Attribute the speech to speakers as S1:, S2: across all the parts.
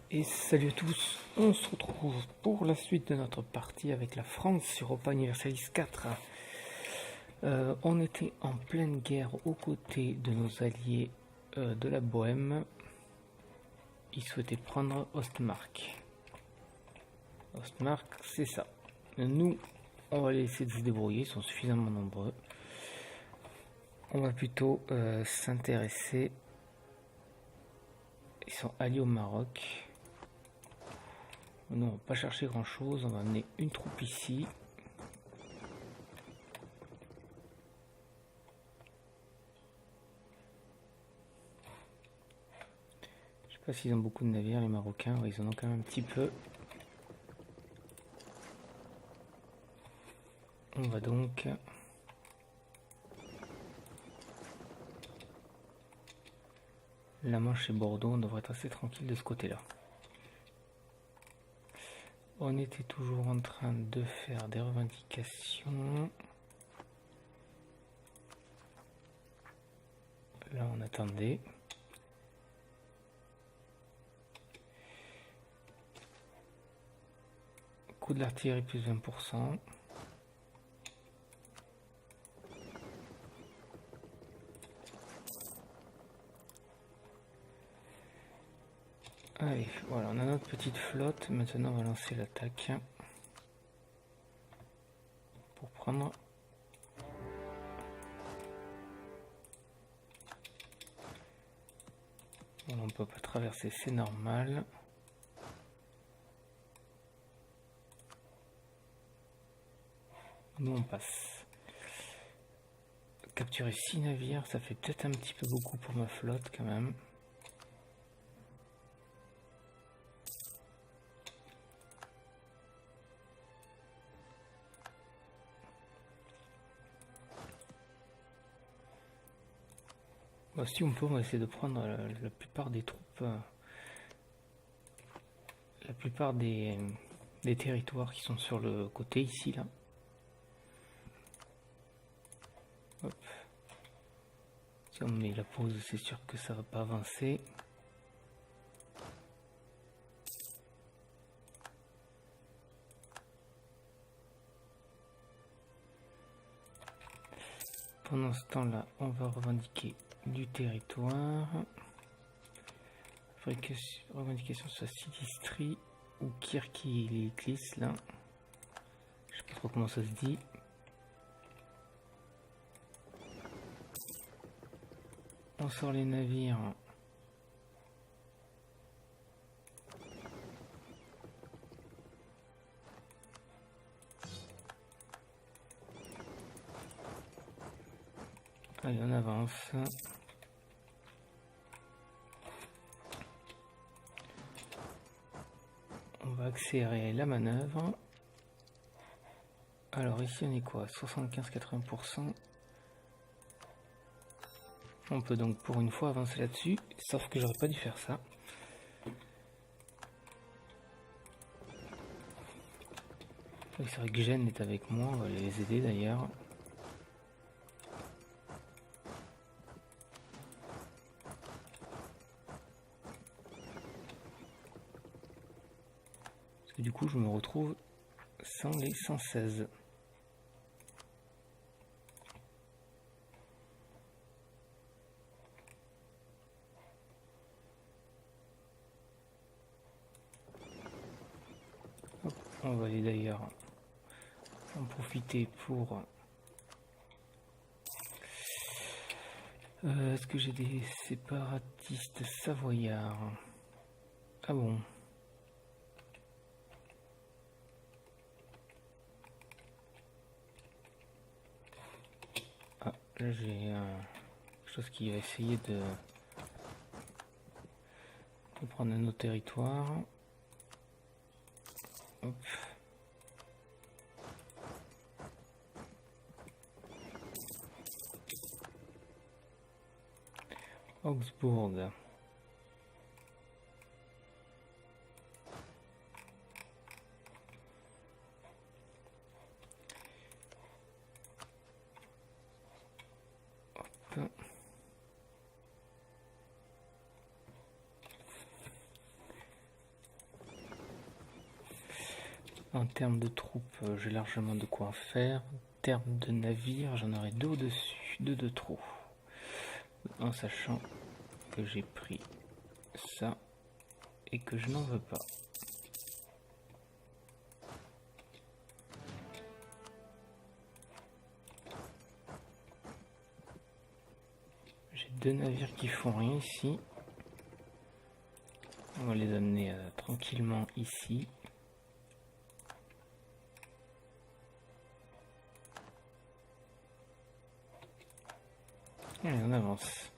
S1: Et salut à tous, on se retrouve pour la suite de notre partie avec la France sur Europa Universalis 4. On était en pleine guerre aux côtés de nos alliés de la Bohème. Ils souhaitaient prendre Ostmark. Ostmark, c'est ça. Nous, on va les laisser se débrouiller, ils sont suffisamment nombreux. On va plutôt s'intéresser. Ils sont alliés au Maroc. Nous, on va pas chercher grand chose, on va amener une troupe ici. Je sais pas s'ils ont beaucoup de navires, les Marocains, ils en ont quand même un petit peu. On va donc la Manche et Bordeaux, on devrait être assez tranquille de ce côté-là. On était toujours en train de faire des revendications. Là, on attendait. Coût de l'artillerie plus 20%. Allez, voilà, on a notre petite flotte. Maintenant, on va lancer l'attaque pour prendre. Bon, on peut pas traverser, c'est normal. Nous, on passe. Capturer 6 navires, ça fait peut-être un petit peu beaucoup pour ma flotte quand même. Bon, si on peut, on va essayer de prendre la plupart des troupes, la plupart des territoires qui sont sur le côté ici là. Hop. Si on met la pause, c'est sûr que ça va pas avancer. Pendant ce temps-là, on va revendiquer du territoire. Revendication sur Silistrie ou Kirklis là. Je sais pas trop comment ça se dit. On sort les navires. Allez, on avance. On va accélérer la manœuvre. Alors ici on est quoi? 75-80%. On peut donc pour une fois avancer là-dessus, sauf que j'aurais pas dû faire ça. C'est vrai que Gênes est avec moi, on va les aider d'ailleurs. Parce que du coup je me retrouve sans les 116. On va aller d'ailleurs en profiter pour... Est-ce que j'ai des séparatistes savoyards? Ah bon? Ah, là j'ai quelque chose qui va essayer de prendre un autre territoire. Hop. Augsbourg. Hop. En termes de troupes, j'ai largement de quoi en faire. En termes de navires, j'en aurai 2 au-dessus, 2 de trop. En sachant que j'ai pris ça et que je n'en veux pas. J'ai 2 navires qui font rien ici. On va les amener tranquillement ici. Allez, on avance.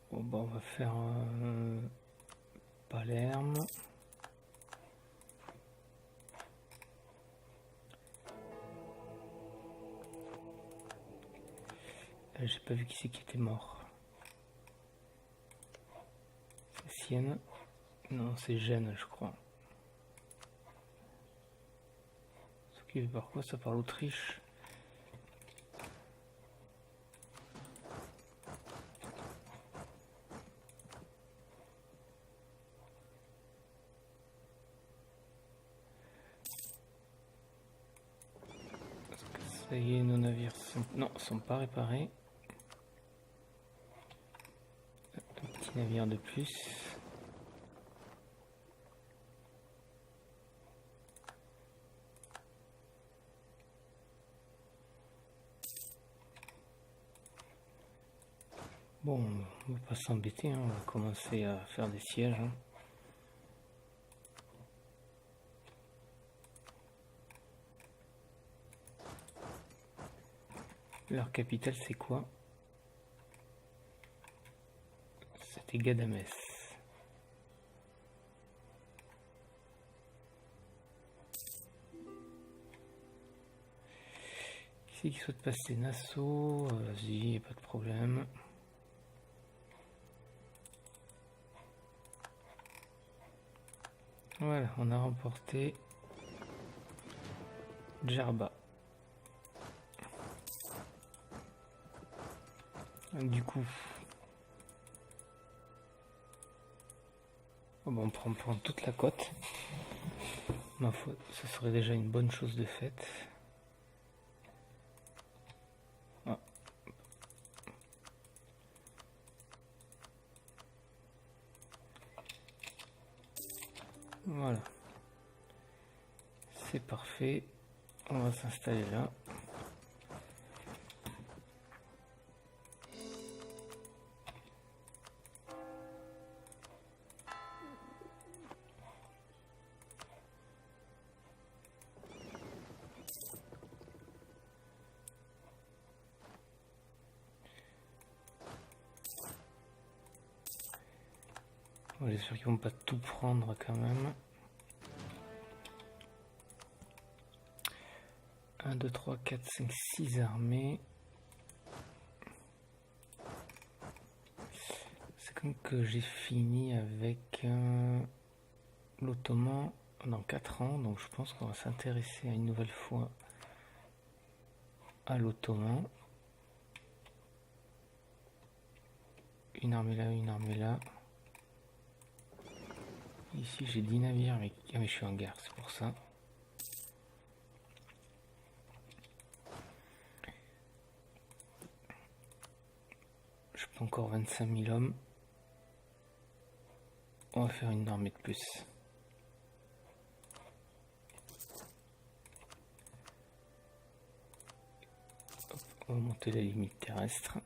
S1: Bon, bah, on va faire Palerme. J'ai pas vu qui c'est qui était mort. C'est Sienne. Non, c'est Gênes, je crois. S'occuper par quoi ça? Par l'Autriche. Ça y est, nos navires sont pas réparés. Un petit navire de plus. Bon, on va pas s'embêter, hein, on va commencer à faire des sièges. Hein. Leur capitale, c'est quoi? C'était Ghadamès. Qui c'est qui souhaite passer? Nassau? Vas-y, pas de problème. Voilà, on a remporté Djerba. Du coup, oh ben on prend toute la côte. Ma foi, ce serait déjà une bonne chose de faite. Ah. Voilà, c'est parfait. On va s'installer là. J'espère qu'ils vont pas tout prendre quand même. 1, 2, 3, 4, 5, 6 armées. C'est comme que j'ai fini avec l'Ottoman dans 4 ans. Donc je pense qu'on va s'intéresser à une nouvelle fois à l'Ottoman. Une armée là, une armée là. Ici j'ai 10 navires, mais je suis en guerre, c'est pour ça. Je peux encore 25 000 hommes. On va faire une armée de plus. Hop, on va monter la limite terrestre.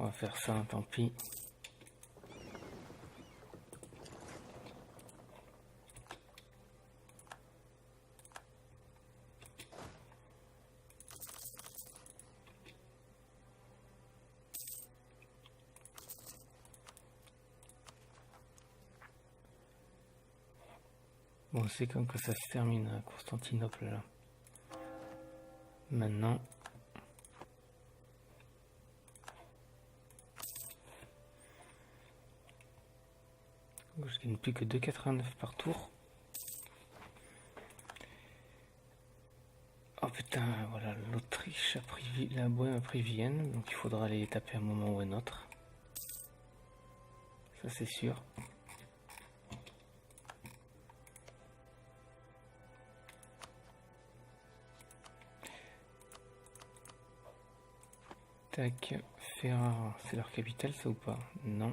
S1: On va faire ça, tant pis. Bon, c'est comme que ça se termine à Constantinople là. Maintenant, Je gagne plus que 2,89 par tour. Oh putain, voilà, l'Autriche a pris, la Bohème a pris Vienne, donc il faudra les taper un moment ou un autre. Ça c'est sûr. Tac, Ferrare, c'est leur capitale ça ou pas? Non.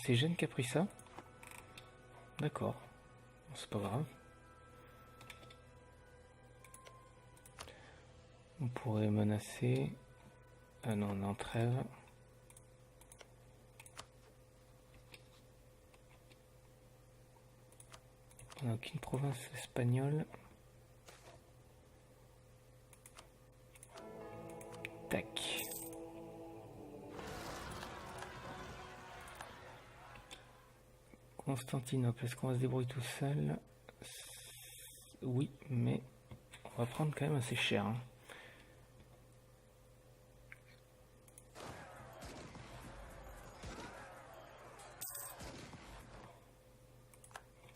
S1: C'est Gênes qui a pris ça? D'accord, c'est pas grave. On pourrait menacer... Ah non, on est en trêve. On n'a aucune province espagnole. Tac. Constantinople, est-ce qu'on va se débrouiller tout seul? Oui, mais on va prendre quand même assez cher. Hein.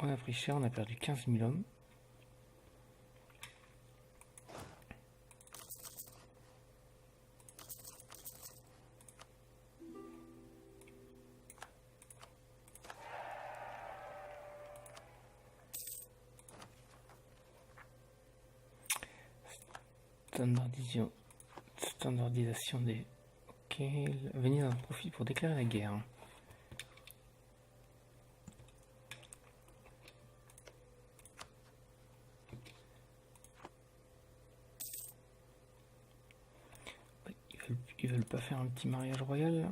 S1: On a pris cher, on a perdu 15 000 hommes. Standardisation des... Ok, venir en profit pour déclarer la guerre. Ils veulent pas faire un petit mariage royal là?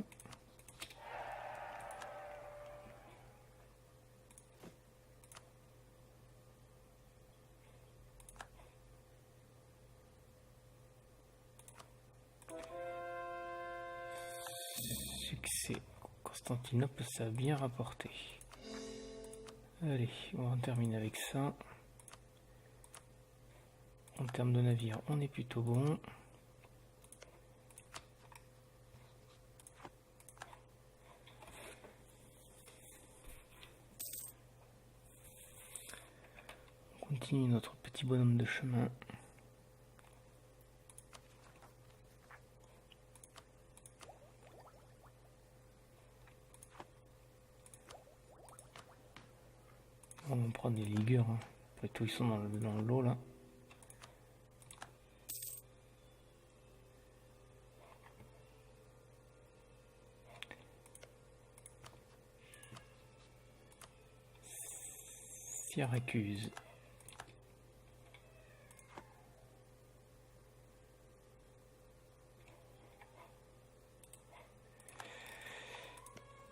S1: Succès. Constantinople, ça a bien rapporté. Allez, on va terminer avec ça. En termes de navires, on est plutôt bon. On continue notre petit bonhomme de chemin. On va prendre des ligueurs. Hein. Après tout, ils sont dans l'eau là. Syracuse.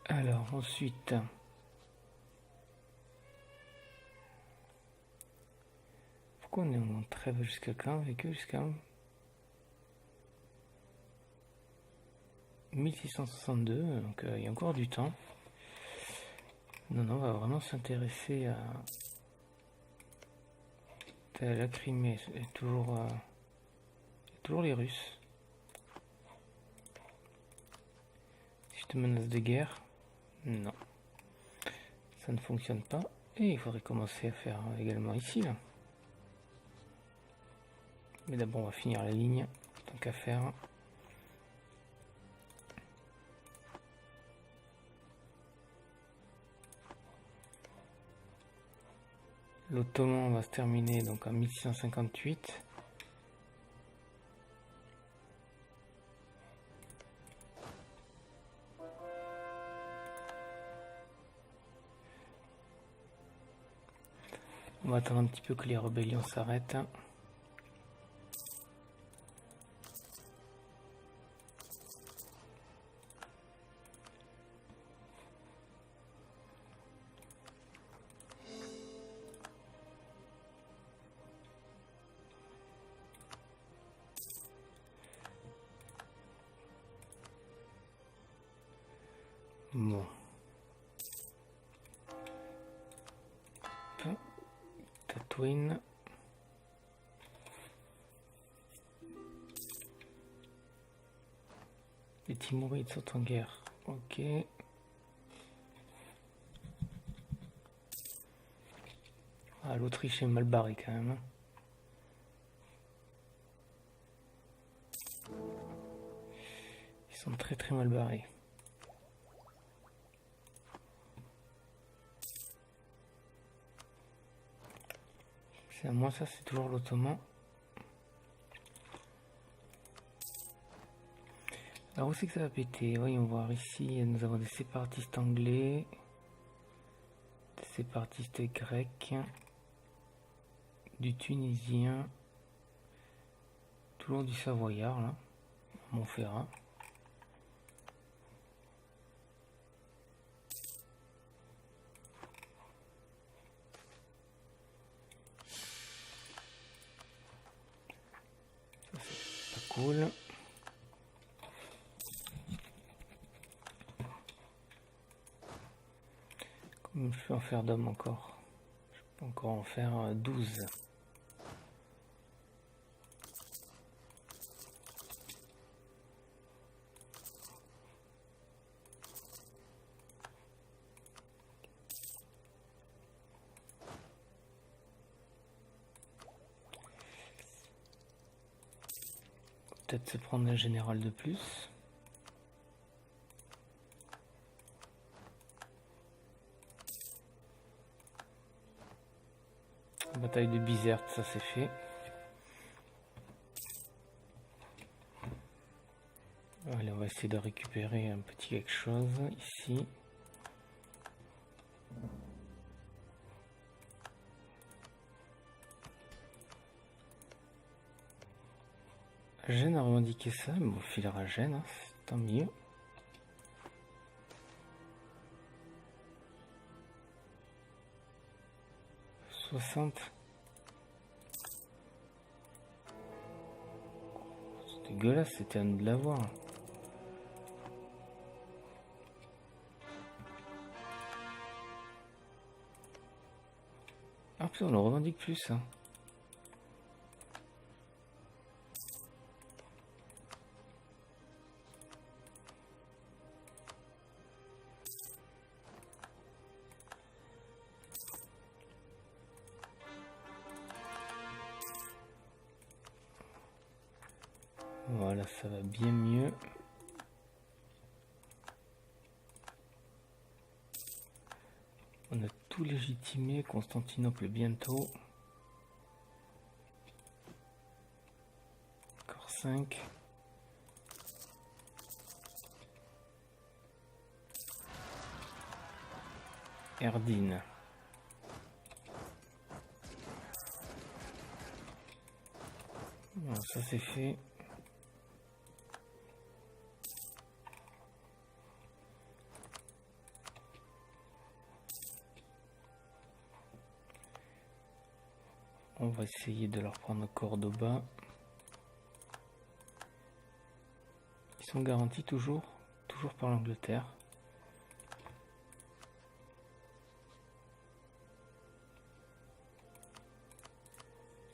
S1: Alors ensuite, pourquoi on est en trêve jusqu'à quand avec eux? Jusqu'à 1662, donc il y a encore du temps. Non, on va vraiment s'intéresser à la Crimée. C'est toujours les Russes. Si je te menace de guerre, non, ça ne fonctionne pas. Et il faudrait commencer à faire également ici là. Mais d'abord on va finir la ligne, tant qu'à faire. L'Ottoman va se terminer donc en 1658. On va attendre un petit peu que les rébellions s'arrêtent. Bon. Tatooine. Timourides sont en guerre. Ok. Ah, l'Autriche est mal barrée quand même. Ils sont très très mal barrés. C'est à moi ça, c'est toujours l'Ottoman. Alors où c'est que ça va péter? Voyons voir ici, nous avons des séparatistes anglais, des séparatistes grecs, du tunisien, toujours du savoyard là, Montferrat. Ça c'est pas cool. Comme je peux en faire d'hommes encore? Je peux encore en faire 12. Peut-être se prendre un général de plus. Bataille de Bizerte, ça c'est fait. Allez, on va essayer de récupérer un petit quelque chose ici. Gênes a revendiqué ça, mais on filera Gênes, hein, tant mieux. « 60. C'est dégueulasse, c'était à nous de l'avoir. Ah putain, on le revendique plus, hein. Voilà, ça va bien mieux. On a tout légitimé, Constantinople bientôt. Encore 5. Erdine. Voilà, ça c'est fait. On va essayer de leur prendre Cordoba. Ils sont garantis toujours par l'Angleterre.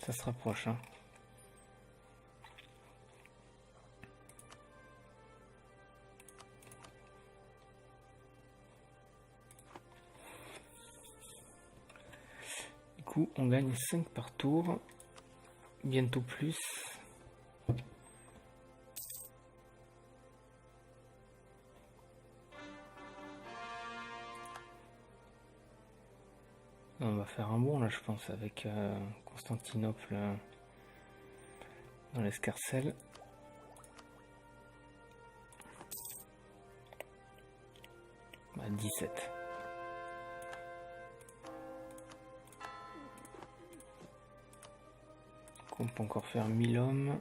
S1: Ça se rapproche, hein. Du coup, on gagne 5 par tour. Bientôt plus. On va faire un bond là, je pense, avec Constantinople dans l'escarcelle. À 17. On peut encore faire 1000 hommes.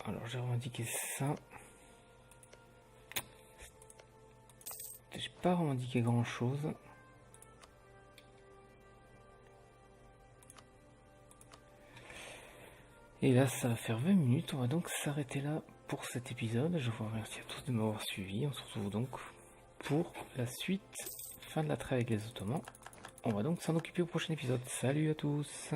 S1: Alors j'ai revendiqué ça. J'ai pas revendiqué grand chose. Et là ça va faire 20 minutes. On va donc s'arrêter là pour cet épisode. Je vous remercie à tous de m'avoir suivi. On se retrouve donc pour la suite. Fin de la trêve avec les Ottomans. On va donc s'en occuper au prochain épisode. Salut à tous!